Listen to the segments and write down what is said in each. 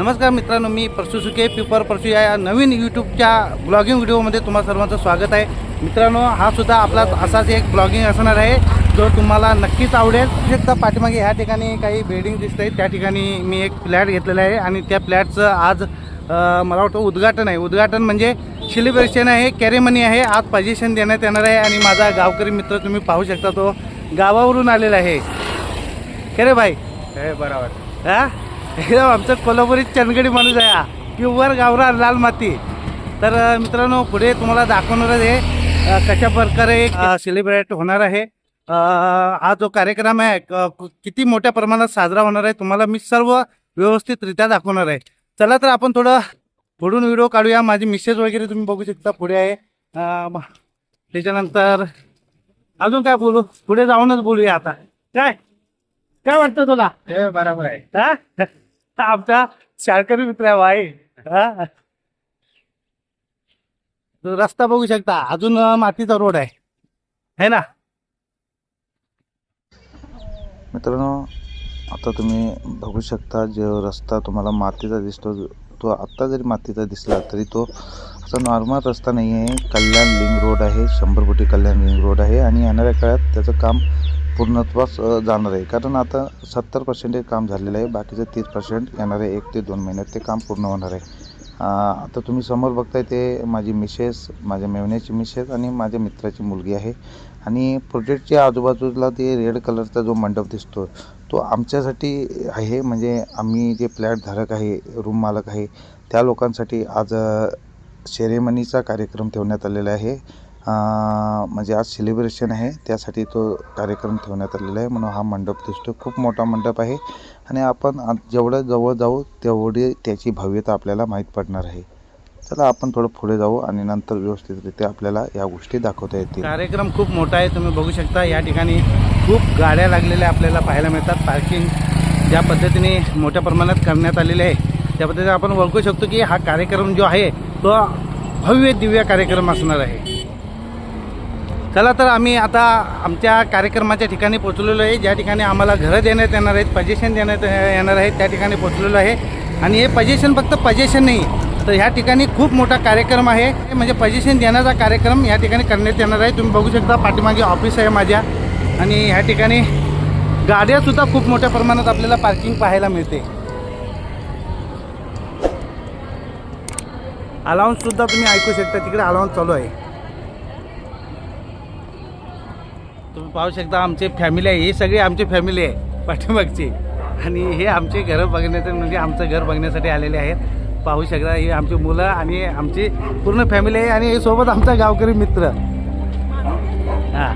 नमस्कार मित्रांनो, मी परशू सुके पेपर परशू या नवीन यूट्यूबच्या ब्लॉगिंग व्हिडिओमध्ये तुम्हा सर्वांचं स्वागत आहे. मित्रांनो, हा सुद्धा आपला असाच एक ब्लॉगिंग असणार आहे जो तुम्हाला नक्कीच आवडेल. एकदा पाठीमागे ह्या ठिकाणी काही बिल्डिंग दिसत आहे, त्या ठिकाणी मी एक फ्लॅट घेतलेला आहे आणि त्या फ्लॅटचं आज मला वाटतं उद्घाटन आहे. उद्घाटन म्हणजे सेलिब्रेशन आहे, कॅरेमनी आहे. आज पोझिशन देण्यात येणार आहे आणि माझा गावकरी मित्र तुम्ही पाहू शकता, तो गावावरून आलेला आहे. खरे भाई हे बरोबर. हां, एकदम आमचं कोल्हापुरी चनगडी माणूस आहे हा, प्युअर गावरा लाल माती. तर मित्रांनो, पुढे तुम्हाला दाखवणारच आहे कशा प्रकारे सेलिब्रेट होणार आहे. हा जो कार्यक्रम आहे किती मोठ्या प्रमाणात साजरा होणार आहे तुम्हाला मी सर्व व्यवस्थितरित्या दाखवणार आहे. चला तर आपण थोडं पुढून व्हिडिओ काढूया. माझी मिसेस वगैरे तुम्ही बघू शकता पुढे आहे. त्याच्यानंतर अजून काय बोलू, पुढे जाऊनच बोलूया. आता काय काय वाटतं तुला? हे बरोबर आहे. हा, आमचा शाळकरी मित्र आहे भाई. रस्ता बघू शकता, अजून मातीचा रोड आहे ना मित्रांनो. आता तुम्ही बघू शकता, जो रस्ता तुम्हाला मातीचा दिसतो, तो आत्ता जरी मातीचा दिसला तरी तो असा नॉर्मल रस्ता नाही आहे. कल्याण लिंक रोड आहे, 100 फुटी कल्याण लिंक रोड आहे आणि येणाऱ्या काळात त्याचं काम पूर्णत्वास जाणार आहे. कारण आता 70% काम झालेलं आहे, बाकीचं 30% येणारे 1 ते 2 महिन्यात ते काम पूर्ण होणार आहे. आता तुम्ही समोर बघताय ते माझी मिसेस, माझ्या मेवण्याची मिसेस आणि माझ्या मित्राची मुलगी आहे. आणि प्रोजेक्टच्या आजूबाजूला ते रेड कलरचा जो मंडप दिसतो तो आमच्यासाठी आहे. म्हणजे आम्ही जे फ्लॅट धारक आहे, रूम मालक आहे, त्या लोकांसाठी आज सेरेमनीचा कार्यक्रम ठेवण्यात आलेला आहे. म्हणजे आज सेलिब्रेशन आहे, त्यासाठी तो कार्यक्रम ठेवण्यात आलेला आहे. म्हणून हा मंडप दिसतो, खूप मोठा मंडप आहे. आणि आपण जेवढं जवळ जाऊ तेवढी त्याची भव्यता आपल्याला माहीत पडणार आहे. चला आपण थोडं पुढे जाऊ आणि नंतर व्यवस्थितरित्या आपल्याला या गोष्टी दाखवता येतील. कार्यक्रम खूप मोठा आहे, तुम्ही बघू शकता. या ठिकाणी खूप गाड्या लागलेल्या आपल्याला पाहायला मिळतात. पार्किंग ज्या पद्धतीने मोठ्या प्रमाणात करण्यात आलेले आहे त्या पद्धतीने आपण ओळखू शकतो की हा कार्यक्रम जो आहे तो भव्य दिव्य कार्यक्रम असणार आहे. चला तर आम्ही आता आमच्या कार्यक्रमाच्या ठिकाणी पोहोचलेलो आहे, ज्या ठिकाणी आम्हाला घरं देण्यात येणार आहेत, पोझिशन देण्यात येणार आहेत, त्या ठिकाणी पोहोचलेलो आहे. आणि हे पोझिशन फक्त पोझिशन नाही, तर ह्या ठिकाणी खूप मोठा कार्यक्रम आहे. म्हणजे पोझिशन देण्याचा कार्यक्रम या ठिकाणी करण्यात येणार आहे. तुम्ही बघू शकता पाठीमागे ऑफिस आहे माझ्या, आणि ह्या ठिकाणी गाड्यासुद्धा खूप मोठ्या प्रमाणात आपल्याला पार्किंग पाहायला मिळते. अलाउन्ससुद्धा तुम्ही ऐकू शकता, तिकडे अलाउन्स चालू आहे. तुम्ही पाहू शकता आमची फॅमिली आहे, ही सगळी आमची फॅमिली आहे पाठीमागची. आणि हे आमचे घरं बघण्यासाठी, म्हणजे आमचं घर बघण्यासाठी आलेले आहेत. पाहू शकता ही आमची मुलं आणि आमची पूर्ण फॅमिली आहे. आणि सोबत आमचा गावकरी मित्र. हां,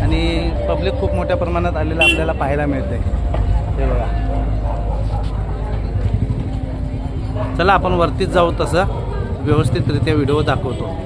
आणि पब्लिक खूप मोठ्या प्रमाणात आलेलं आपल्याला पाहायला मिळतं आहे. हे बघा. चला आपण वरतीच जाऊ, तसं व्यवस्थितरित्या व्हिडिओ दाखवतो.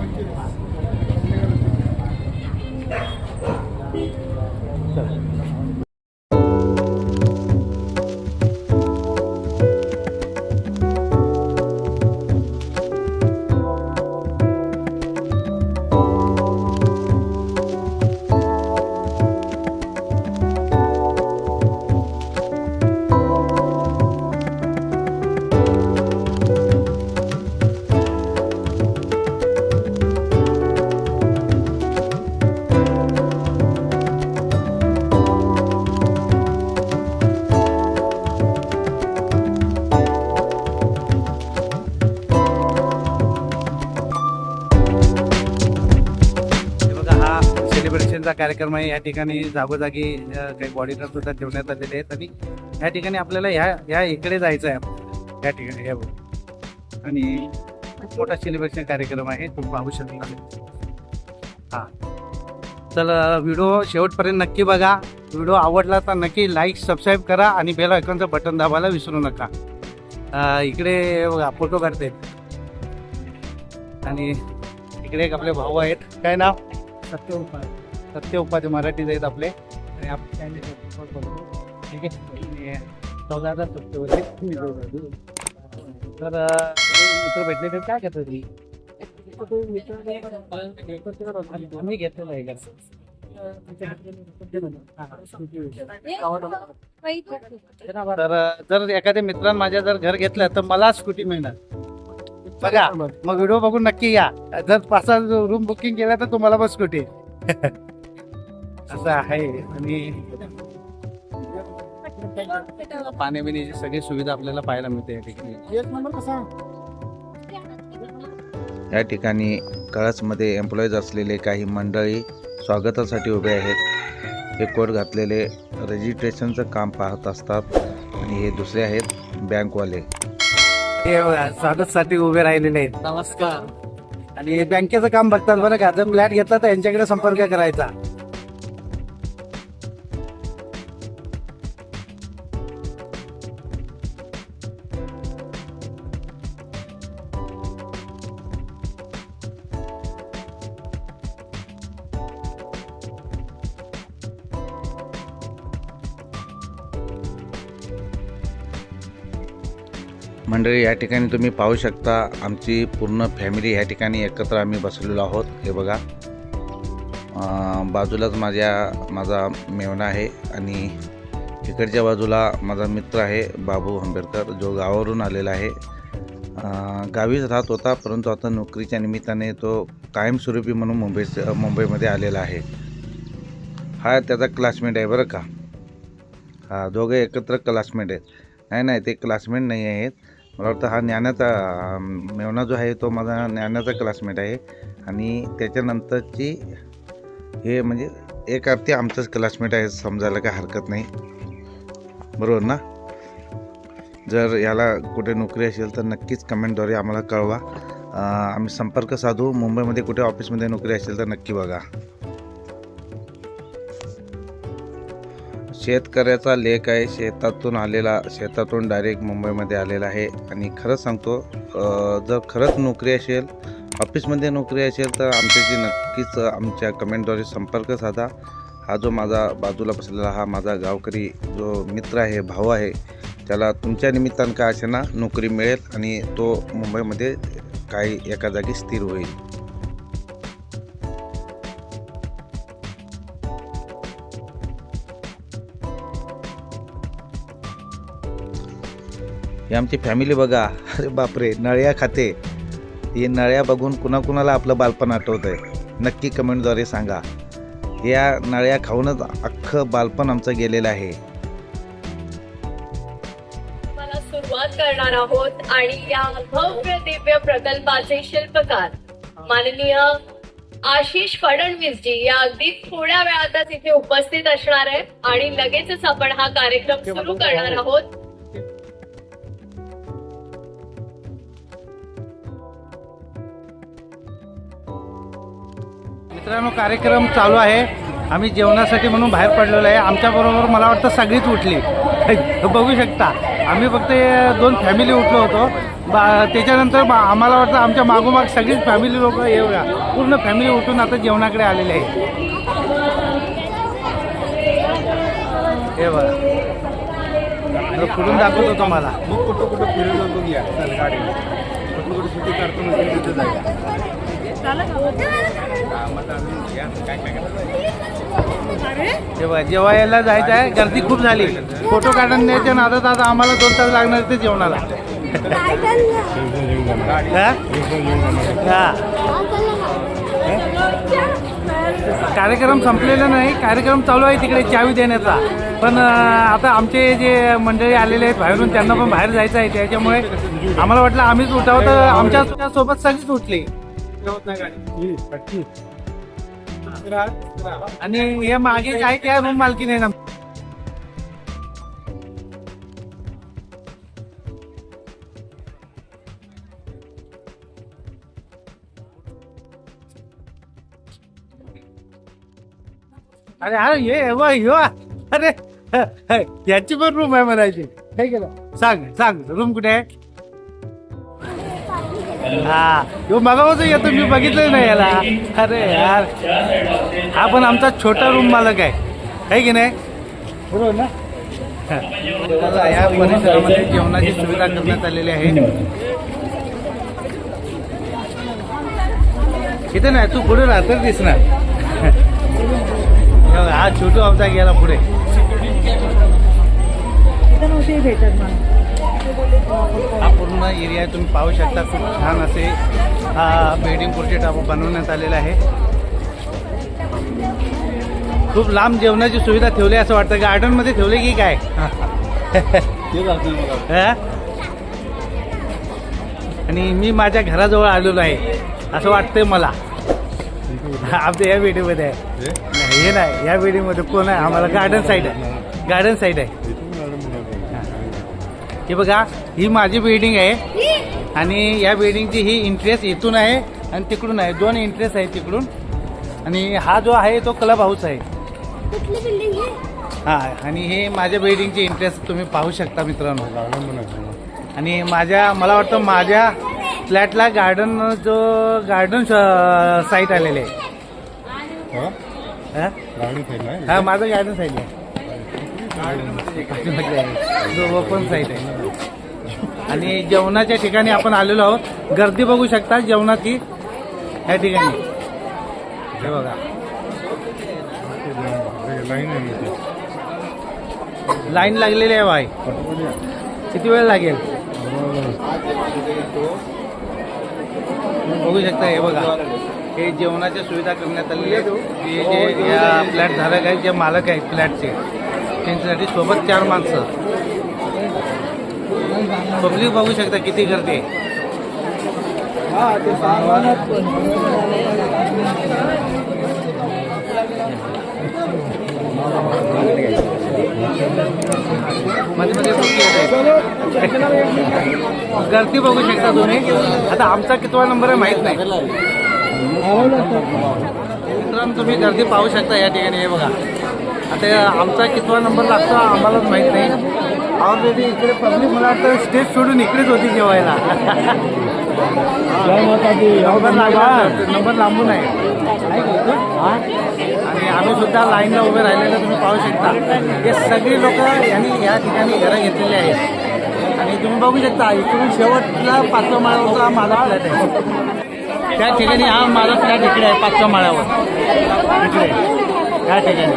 सेलिब्रेशनचा कार्यक्रम आहे. या ठिकाणी जागोजागी काही बॉडीगार्ड सुद्धा ठेवण्यात आलेले आहेत. आणि या ठिकाणी आपल्याला ह्या इकडे जायचं आहे आपण, या ठिकाणी. आणि खूप मोठा सेलिब्रेशन कार्यक्रम आहे, तुम्ही पाहू शकता. हां, चला व्हिडिओ शेवटपर्यंत नक्की बघा. व्हिडिओ आवडला तर नक्की लाईक, सबस्क्राईब करा आणि बेल आयकॉनचं बटन दाबायला विसरू नका. इकडे बघा फोटो काढते. आणि इकडे एक आपले भाऊ आहेत, काय नाव? सत्य उपाध्ये मराठीत आहेत आपले. आणि आपण ठीक आहे, 14,000 सत्तेवरती. तर मित्र भेटले तर काय करतात? आम्ही घेतलेलं आहे का? तर जर एखाद्या मित्रांनी माझ्या जर घर घेतलं तर मला स्कूटी मिळणार. बघा मग व्हिडिओ बघून नक्की या. जर 5 रूम बुकिंग केला तर तुम्हाला पण स्कूटी असं आहे. आणि पाणी बिण्याची सगळी सुविधा आपल्याला पाहायला मिळते या ठिकाणी. या ठिकाणी कळसमध्ये एम्प्लॉईज असलेले काही मंडळी स्वागतासाठी उभे आहेत. हे कोट घातलेले रजिस्ट्रेशनचं काम पाहत असतात आणि हे दुसरे आहेत बँकवाले. हे स्वागतसाठी उभे राहिलेले आहेत. नमस्कार. आणि बँकेचं काम बघतात बरं का. जर फ्लॅट घेतला तर यांच्याकडे संपर्क करायचा. मंडळी या ठिकाणी तुम्ही पाहू शकता आमची पूर्ण फॅमिली या ठिकाणी एकत्र आम्ही बसलेलो आहोत. हे बघा बाजूलाच माझा मेवणा आहे आणि इकडच्या बाजूला माझा मित्र आहे बाबू आंबेडकर, जो गावावरून आलेला आहे. गावीच राहत होता परंतु आता नोकरीच्या निमित्ताने तो कायमस्वरूपी म्हणून मुंबईमध्ये आलेला आहे. हा त्याचा क्लासमेट आहे बरं का. हा दोघे एकत्र क्लासमेट आहेत. नाही ते क्लासमेट नाही आहेत. मला वाटतं हा ज्ञानाचा मेवणा जो आहे तो माझा ज्ञानाचा क्लासमेट आहे. आणि त्याच्यानंतरची हे म्हणजे एक अर्थी आमचाच क्लासमेट आहे समजायला काही हरकत नाही. बरोबर ना. जर याला कुठे नोकरी असेल तर नक्कीच कमेंटद्वारे आम्हाला कळवा. आम्ही संपर्क साधू. मुंबईमध्ये कुठे ऑफिसमध्ये नोकरी असेल तर नक्की बघा. शेतकऱ्याचा लेख आहे. शेतातून डायरेक्ट मुंबईमध्ये आलेला आहे. आणि खरंच सांगतो जर खरंच नोकरी असेल, ऑफिसमध्ये नोकरी असेल तर आमच्याशी नक्कीच आमच्या कमेंटद्वारे संपर्क साधा. हा जो माझा बाजूला बसलेला हा माझा गावकरी जो मित्र आहे, भाऊ आहे, त्याला तुमच्या निमित्तानं का असेना नोकरी मिळेल आणि तो मुंबईमध्ये काही एका जागी स्थिर होईल. ही आमची फॅमिली बघा. अरे बापरे, नळ्या खाते. हे नळ्या बघून कुणाकुणाला आपलं बालपण आठवत आहे नक्की कमेंटद्वारे सांगा. या नळ्या खाऊनच अख्खं बालपण आमचं गेलेलं आहे. मला सुरुवात करणार आहोत आणि या भव्य दिव्य प्रकल्पाचे शिल्पकार माननीय आशिष फडणवीस जी या अगदी थोड्या वेळातच इथे उपस्थित असणार आहेत आणि लगेचच आपण हा कार्यक्रम सुरू करणार आहोत. मित्रांनो कार्यक्रम चालू आहे. आम्ही जेवणासाठी म्हणून बाहेर पडलेलो आहे. आमच्याबरोबर मला वाटतं सगळीच उठली. बघू शकता आम्ही फक्त 2 फॅमिली उठलो होतो. त्याच्यानंतर आम्हाला वाटतं आमच्या मागोमाग सगळीच फॅमिली लोक पूर्ण फॅमिली उठून आता जेवणाकडे आलेले आहे. हे बघा कुठून दाखवतो तुम्हाला. कुठं फिरत होतो घ्या गाडी कुठं सुट्टी काढतो तेव्हा जेवायला जायचं आहे. गर्दी खूप झाली. फोटो काढण्याच्या नादात आता आम्हाला 2 तास लागणार ते जेवणाला. कार्यक्रम संपलेला नाही. कार्यक्रम चालू आहे तिकडे चावी देण्याचा. पण आता आमचे जे मंडळी आलेले आहेत बाहेरून त्यांना पण बाहेर जायचं आहे. त्याच्यामुळे आम्हाला वाटलं आम्हीच उठावं तर आमच्या सोबत सगळीच उठली. आणि हे मागे काय त्या रूम मालकीन आहे ना. अरे हा ये अरे याची पण रूम आहे म्हणायची. काय केलं सांग रूम कुठे आहे. हा यो मागावच येतो मी बघितलं नाही याला. अरे यार हा पण आमचा छोटा रूम मालक आहे की नाही. बरोबर ना. या परिसरामध्ये जेवणाची सुविधा करण्यात आलेली आहे. इथे नाही तू पुढे राहतच दिसणार. बघा, हा छोटू आमचा गेला पुढे. हा पूर्ण एरिया तुम्ही पाहू शकता. खूप छान असे हा बेडिंग पुढचे टाप बनवण्यात आलेला आहे. खूप लांब जेवणाची सुविधा ठेवली असं वाटतं. गार्डन मध्ये ठेवले की काय? हा? आणि मी माझ्या घराजवळ आलेलो आहे असं वाटतंय मला. आमच्या या बिल्डिंगमध्ये आहे. हे नाही, या बिल्डिंगमध्ये कोण आहे? आम्हाला गार्डन साईड आहे. गार्डन साईड आहे. हे बघा, ही माझी बिल्डिंग आहे आणि या बिल्डिंगची ही इंटरेस्ट इथून आहे आणि तिकडून आहे. दोन इंटरेस्ट आहे तिकडून. आणि हा जो आहे तो क्लब हाऊस आहे. हा, आणि हे माझ्या बिल्डिंगची इंटरेस्ट तुम्ही पाहू शकता मित्रांनो. आणि मला वाटतं माझ्या फ्लॅटला गार्डन साईट आलेले आहे. हा, माझं गार्डन साईट आहे. जो ओपन साईट आहे. आणि जेवणाच्या ठिकाणी आपण आलेलो आहोत. गर्दी बघू शकता जेवणाची या ठिकाणी. हे बघा, लाईन लागलेली आहे बाई. किती वेळ लागेल बघू शकता. हे बघा, हे जेवणाच्या सुविधा करण्यात आलेली आहेत. हे जे या फ्लॅट धारक आहेत, जे मालक आहेत फ्लॅटचे, त्यांच्यासाठी सोबत 4 माणसं. पब्लिक बघू शकता किती गर्दी आहे. मध्ये गर्दी बघू शकता तुम्ही. आता आमचा कितवा नंबर आहे माहित नाही मित्रांनो. तुम्ही गर्दी पाहू शकता या ठिकाणी. हे बघा, आता आमचा कितवा नंबर लागतो आम्हालाच माहित नाही. ऑलरेडी इकडे पब्लिक मला वाटतं स्टेज सोडून इकडेच होती जेवायला. नंबर लांबून आहे. आणि आम्ही सुद्धा लाईनला उभे राहिलेलं तुम्ही पाहू शकता. हे सगळी लोक यांनी या ठिकाणी घरं घेतलेली आहेत. आणि तुम्ही बघू शकता इकडून शेवटला 5व्या माळ्यावरचा हा माझा फ्लॅट आहे. त्या ठिकाणी हा माझा फ्लॅट इकडे आहे 5व्या माळ्यावर. इकडे या ठिकाणी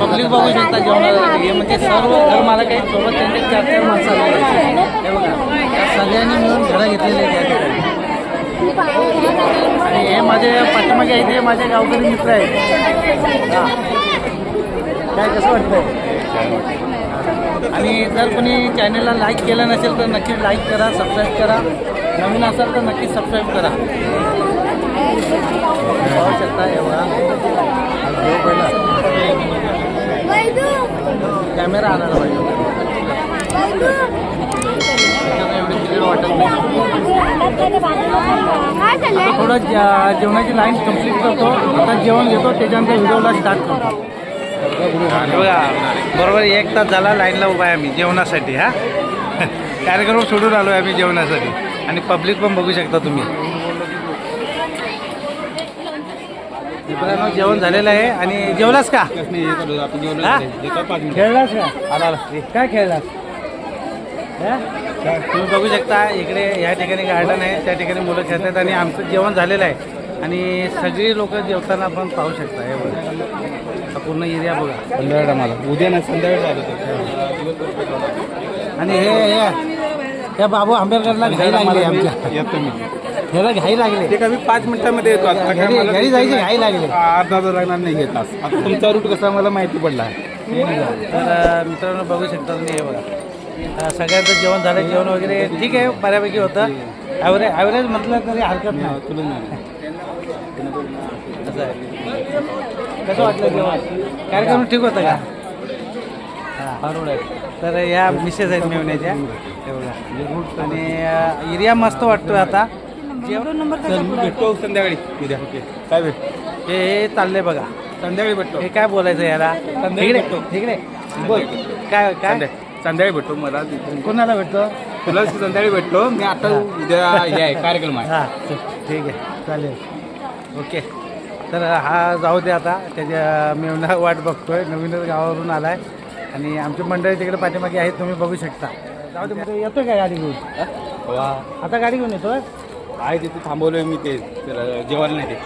पब्लिक बघू शकता जेवणाला. हे म्हणजे सर्व घर मालक आहेत, सोबत त्यांचे 4 माणसं आलेले आहेत. हे बघा, त्या सगळ्यांनी मिळून घरं घेतलेले आहेत या ठिकाणी. आणि हे माझे पाठीमागे आहेत, हे माझे गावकरी मित्र आहेत. हां, काय कसं वाटतंय? आणि जर कोणी चॅनलला लाईक केलं नसेल तर नक्कीच लाईक करा, सबस्क्राईब करा. नवीन असाल तर नक्कीच सबस्क्राईब करा. पाहू शकता एवढा कॅमेरा आणायला पाहिजे. एवढी क्लिअर वाटत नाही. थोडं जेवणाची लाईन कंप्लीट करतो. आता जेवण घेतो, त्याच्यानंतर व्हिडिओला स्टार्ट करतो. बघा, बरोबर 1 तास झाला लाईनला उभा आहे आम्ही जेवणासाठी. हा, कार्यक्रम सोडून आलो आहे आम्ही जेवणासाठी. आणि पब्लिक पण बघू शकता तुम्ही. मित्रांनो, जेवण झालेलं आहे. आणि जेवलास का? खेळलास का? आला काय खेळलास? तुम्ही बघू शकता इकडे या ठिकाणी गार्डन आहे, त्या ठिकाणी मुलं खेळतात. आणि आमचं जेवण झालेलं आहे. आणि सगळी लोक जेवताना आपण पाहू शकता. हे बघा, पूर्ण एरिया बघा. संध्याकाळ मला उद्या नाही, संध्याकाळ आलं. आणि हे बाबू आंबेडकरला घाई लागली आमच्या. येतो मी, ह्याला घाई लागली. ते कमी 5 मिनिटांमध्ये येतो. घरी जायची घाई लागली. अर्धा तास लागणार नाही घेत. आता तुमचा रूट कसा मला माहिती पडला आहे. तर मित्रांनो बघू शकता तुम्ही. हे बघा, सगळ्यांचं जेवण झालं. जेवण वगैरे ठीक आहे, बऱ्यापैकी होतं. ॲव्हरेज म्हटलं तरी हरकत नाही. तुला कसं वाटलं जेवण? कार्यक्रम ठीक होतं का? तर या मिसेस आहेत मेवण्याच्या. आणि एरिया मस्त वाटतोय. आता भेटतो संध्याकाळी. उद्या काय भेटतो हे चाललंय बघा. संध्याकाळी भेटतो. हे काय बोलायचं याला? तिकडे बोल. काय संध्याकाळी भेटतो. मला कोणाला भेटतो? तुला संध्याकाळी भेटतो. मी आता उद्या हे कार्यक्रम आहे. हां, ठीक आहे, चालेल, ओके. तर हा जाऊ दे आता. त्याच्या मेवना वाट बघतोय. नवीनच गावावरून आलाय. आणि आमची मंडळी तिकडे पाठीमागे आहेत, तुम्ही बघू शकता. जाऊ दे, म्हणजे येतोय का गाडी घेऊन? आता गाडी घेऊन येतोय. आहे तिथे थांबवलोय मी, ते जेवायला नाही ते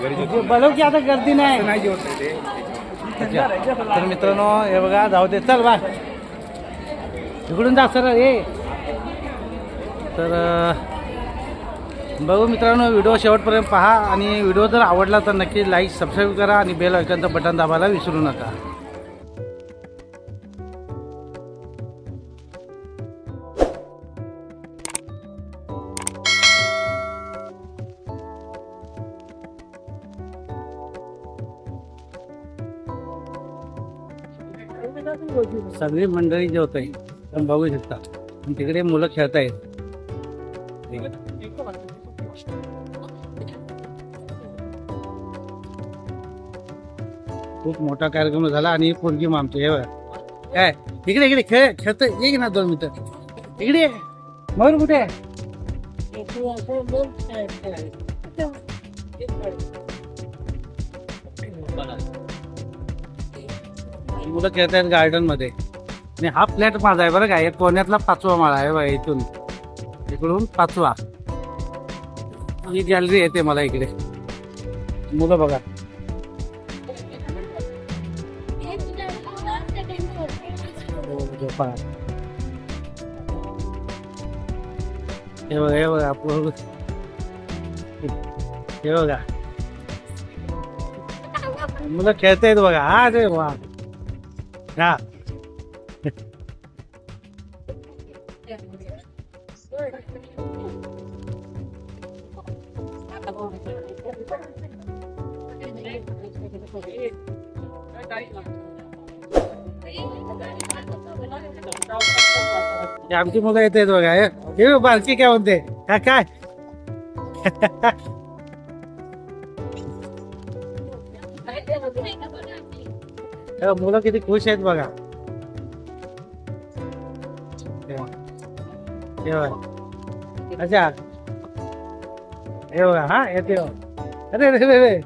घरी बोलव की आता गर्दी नाही. नाही जेवत नाही ते. अच्छा. तर मित्रांनो हे बघा, जाऊ दे, चल बा इकडून जा सर ये. तर बघू मित्रांनो, व्हिडिओ शेवटपर्यंत पहा आणि व्हिडिओ जर आवडला तर नक्की लाईक सबस्क्राईब करा आणि बेल आयकॉनचं बटन दाबायला विसरू नका. सगळी मंडळी जेवत आहे, तुम्ही बघू शकता. आणि तिकडे मुलं खेळत आहेत. खूप मोठा कार्यक्रम झाला आणि पोरगी मामची हे बघा काय इकडे इकडे खेळत ये की ना 2 मिनिटं इकडे ये. मयूर कुठे आहे? मुलं खेळत आहेत गार्डन मध्ये. आणि हा फ्लॅट माझा आहे बरं का, एक कोण्यातला 5वा माळा आहे बघा. इथून इकडून 5वा ही गॅलरी येते मला इकडे. मुलं बघा झोपा. हे बघा हे बघा हे बघा मुलं खेळतायत बघा. हा रे वा हा. आमची मुलं येत आहेत बघा. हे बारकी काय म्हणते हा काय मुलं किती खुश आहेत बघा. अच्छा हे बघा हा येते. अरे रे रे रे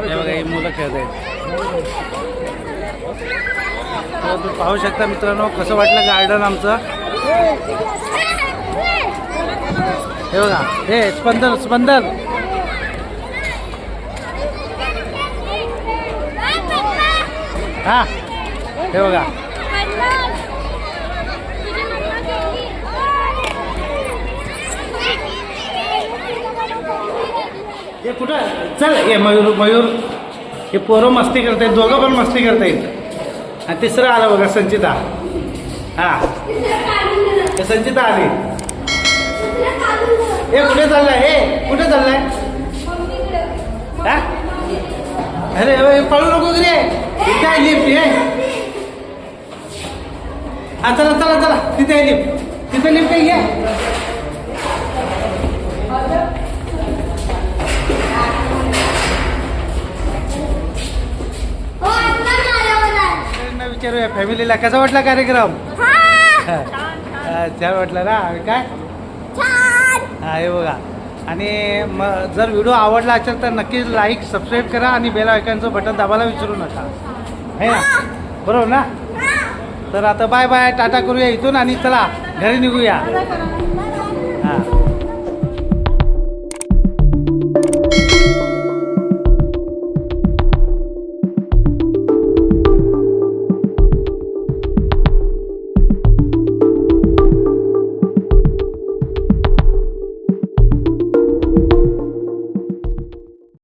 हे बघा ही मुलं खेळत आहेत. तर तुम्ही पाहू शकता मित्रांनो कसं वाटलं गार्डन आमचं. हे बघा हे स्पंदन स्पंदन हा हे बघा हे कुठं चल. हे मयूर मयूर हे पोरं मस्ती करतायत, दोघं पण मस्ती करतायत. आणि तिसरं आलं बघा संचिता. हा हे संचिता आली. हे कुठे चाललाय? हे कुठे चाललाय? हा अरे पळू नको रे. इथे आहे लिफ्ट. हे हा चला चला चला तिथे आहे लिफ्ट. तिथे लिफ्ट आहे. घे विचारूया फॅमिलीला कसा वाटला कार्यक्रम. छान वाटला ना काय. हा हे बघा. आणि मग जर व्हिडिओ आवडला असेल तर नक्की लाईक सबस्क्राईब करा आणि बेल आयकॉनचं बटन दाबायला विसरू नका. आहे ना बरोबर ना. तर आता बाय बाय टाटा करूया इथून आणि चला घरी निघूया. हां